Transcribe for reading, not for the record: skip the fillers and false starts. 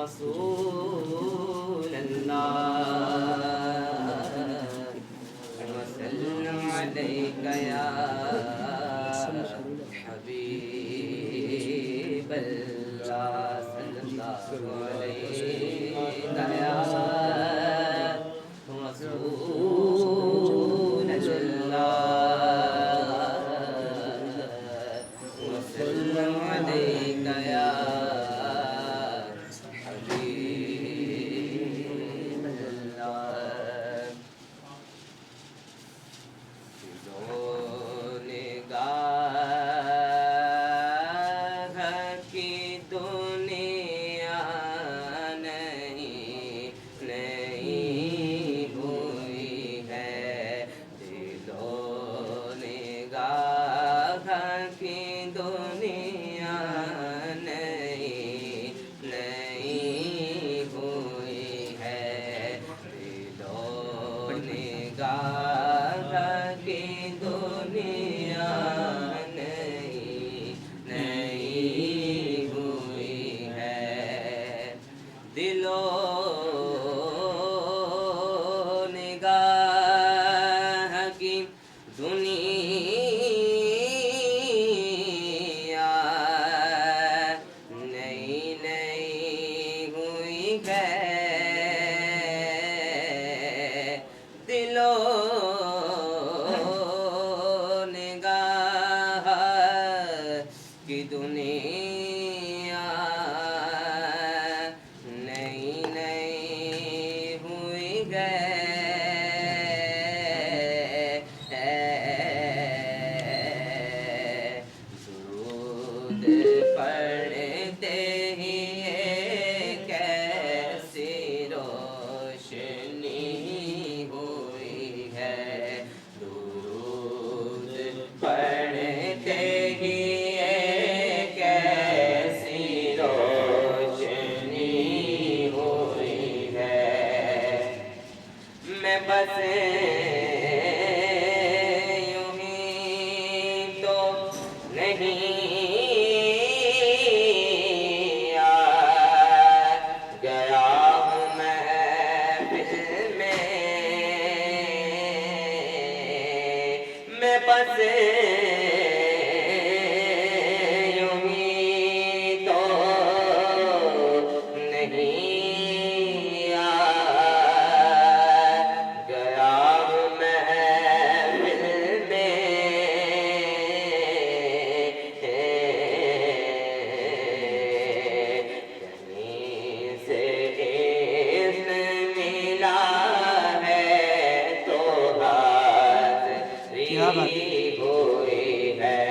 रसूल अल्लाह वसल्लम अलैका या हबीब अल्लाह सल्लल्लाहु अलैका या रसूल अल्लाह वसल्लम अलैका या हबीब अल्लाह। निगाह की दुनिया नहीं हुई है, दिलो निगाह की दुनिया नहीं हुई है, दिलो निगाह की दुनिया नहीं हुई है, दिलो निगाह की दुनिया नहीं हुई है, दिलो निगाह की दुनिया नहीं हुई है, दुरूद पढ़ते ही कैसी रोशनी हुई है, दुरूद पढ़ते ही कैसी रोशनी हुई है, मैं बस यूं ही तो नहीं आ गया हूँ महफिल में, मैं बस यूं ही तो नहीं आ गया हूँ महफिल में, कहीं से इज़्न मिला है तो हाज़िरी हुई है,